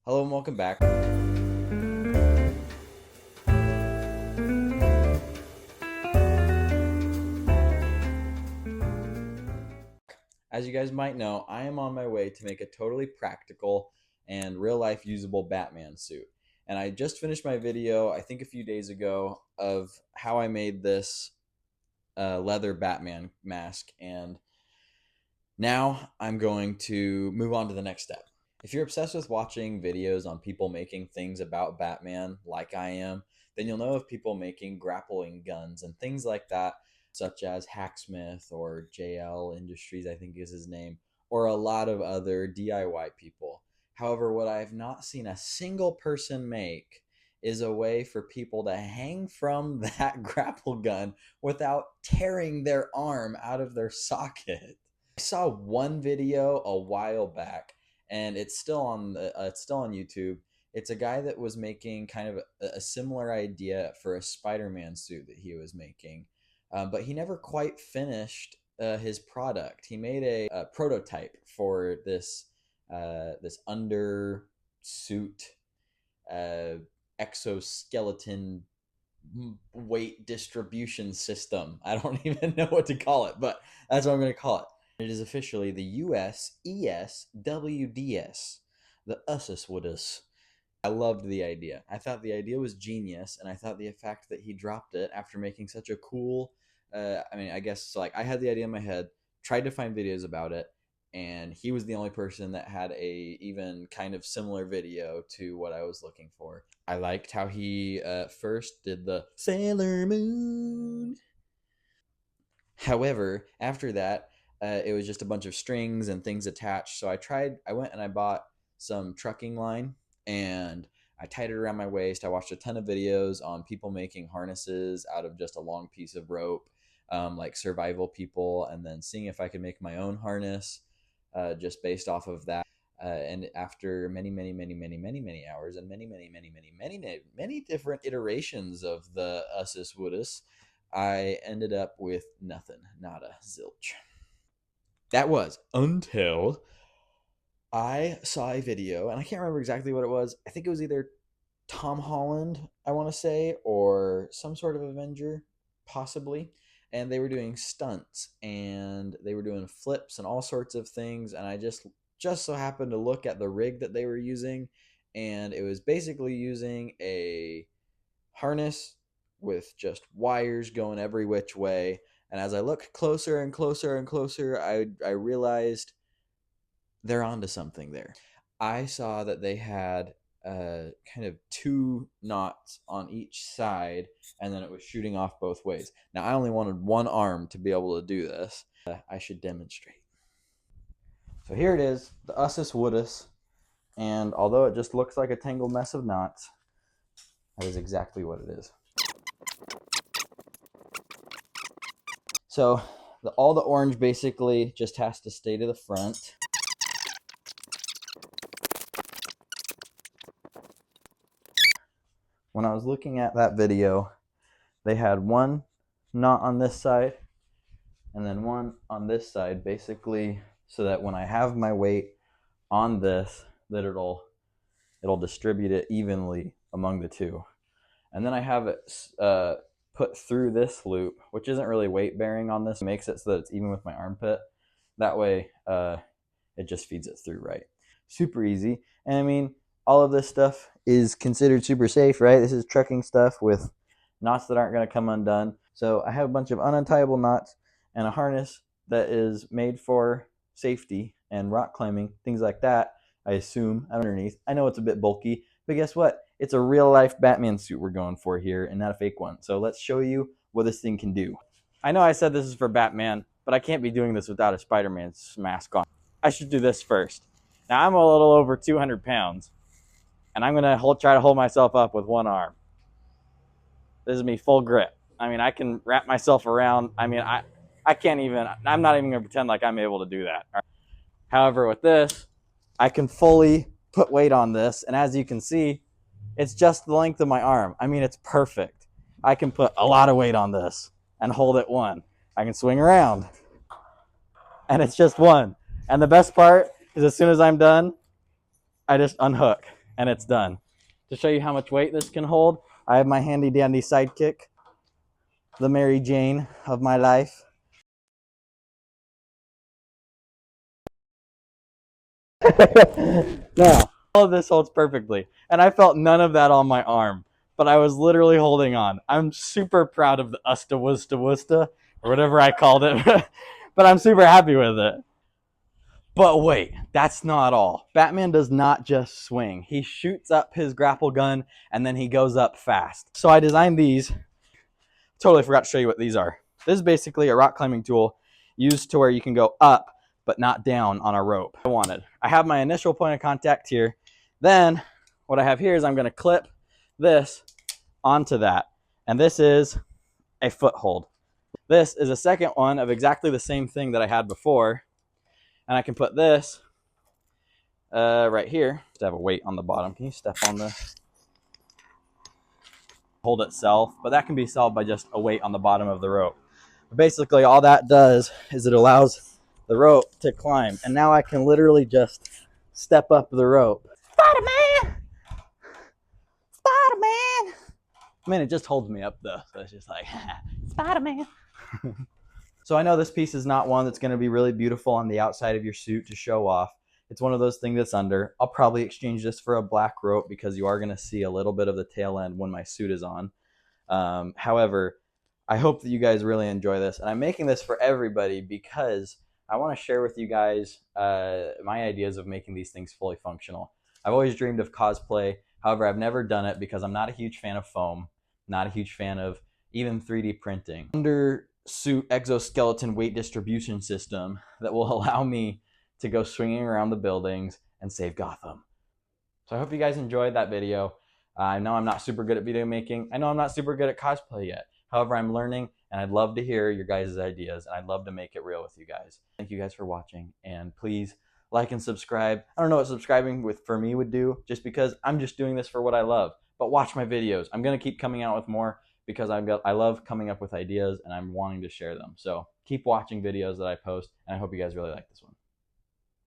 Hello and welcome back. As you guys might know, I am on my way to make a totally practical and real life usable Batman suit. And I just finished my video, I think a few days ago, of how I made this leather Batman mask. And now I'm going to move on to the next step. If you're obsessed with watching videos on people making things about Batman, like I am, then you'll know of people making grappling guns and things like that, such as Hacksmith or JL Industries, I think is his name, or a lot of other DIY people. However, what I've not seen a single person make is a way for people to hang from that grapple gun without tearing their arm out of their socket. I saw one video a while back, and it's still on YouTube. It's a guy that was making kind of a similar idea for a Spider-Man suit that he was making, but he never quite finished his product. He made a prototype for this under suit uh, exoskeleton weight distribution system. I don't even know what to call it, but that's what I'm going to call it. It is officially the USESWDS, the Ussus Woodus. I loved the idea. I thought the idea was genius, and I thought the fact that he dropped it after making such a cool. I guess so, like I had the idea in my head, tried to find videos about it, and he was the only person that had a even kind of similar video to what I was looking for. I liked how he first did the Sailor Moon. However, after that, it was just a bunch of strings and things attached. So I went and I bought some trucking line and I tied it around my waist. I watched a ton of videos on people making harnesses out of just a long piece of rope, like survival people, and then seeing if I could make my own harness just based off of that. And after many hours and many different iterations of the Ussus Woodus, I ended up with nothing, nada, zilch. That was until I saw a video, and I can't remember exactly what it was. I think it was either Tom Holland, I want to say, or some sort of Avenger, possibly. And they were doing stunts and they were doing flips and all sorts of things. And I just so happened to look at the rig that they were using, and it was basically using a harness with just wires going every which way. And as I looked closer and closer and closer, I realized they're onto something there. I saw that they had kind of two knots on each side, and then it was shooting off both ways. Now, I only wanted one arm to be able to do this. I should demonstrate. So here it is, the Ussus Woodus, and although it just looks like a tangled mess of knots, that is exactly what it is. So all the orange basically just has to stay to the front. When I was looking at that video, they had one knot on this side and then one on this side, basically so that when I have my weight on this, that it'll distribute it evenly among the two. And then I have it put through this loop, which isn't really weight bearing on this, makes it so that it's even with my armpit. That way it just feeds it through right. Super easy. And I mean, all of this stuff is considered super safe, right? This is trucking stuff with knots that aren't going to come undone. So I have a bunch of ununtiable knots and a harness that is made for safety and rock climbing, things like that, I assume, underneath. I know it's a bit bulky, but guess what? It's a real life Batman suit we're going for here and not a fake one. So let's show you what this thing can do. I know I said this is for Batman, but I can't be doing this without a Spider-Man mask on. I should do this first. Now I'm a little over 200 pounds, and I'm gonna try to hold myself up with one arm. This is me full grip. I mean, I can wrap myself around. I mean, I can't even, I'm not even gonna pretend like I'm able to do that. However, with this, I can fully put weight on this, and as you can see, it's just the length of my arm. I mean, it's perfect. I can put a lot of weight on this and hold it one. I can swing around, and it's just one. And the best part is as soon as I'm done, I just unhook. and it's done. To show you how much weight this can hold, I have my handy dandy sidekick, the Mary Jane of my life. Now, all of this holds perfectly, and I felt none of that on my arm, but I was literally holding on. I'm super proud of the Usta Wusta Wusta, or whatever I called it, but I'm super happy with it. But wait, that's not all. Batman does not just swing. He shoots up his grapple gun, and then he goes up fast. So I designed these. Totally forgot to show you what these are. This is basically a rock climbing tool used to where you can go up but not down on a rope. I have my initial point of contact here. Then what I have here is I'm going to clip this onto that. And this is a foothold. This is a second one of exactly the same thing that I had before. And I can put this right here. Just have a weight on the bottom. Can you step on the hold itself? But that can be solved by just a weight on the bottom of the rope. Basically, all that does is it allows the rope to climb. And now I can literally just step up the rope. Spider-Man! Spider-Man! I mean, it just holds me up though. So it's just like, Spider-Man. So I know this piece is not one that's going to be really beautiful on the outside of your suit to show off. It's one of those things that's under. I'll probably exchange this for a black rope because you are going to see a little bit of the tail end when my suit is on. However, I hope that you guys really enjoy this. And I'm making this for everybody because I want to share with you guys my ideas of making these things fully functional. I've always dreamed of cosplay. However, I've never done it because I'm not a huge fan of foam, not a huge fan of even 3D printing. Undersuit exoskeleton weight distribution system that will allow me to go swinging around the buildings and save Gotham. So I hope you guys enjoyed that video. I know I'm not super good at video making. I know I'm not super good at cosplay yet. However, I'm learning, and I'd love to hear your guys' ideas, and I'd love to make it real with you guys. Thank you guys for watching, and please like and subscribe. I don't know what subscribing for me would do, just because I'm just doing this for what I love. But watch my videos. I'm going to keep coming out with more because I love coming up with ideas, and I'm wanting to share them. So keep watching videos that I post, and I hope you guys really like this one.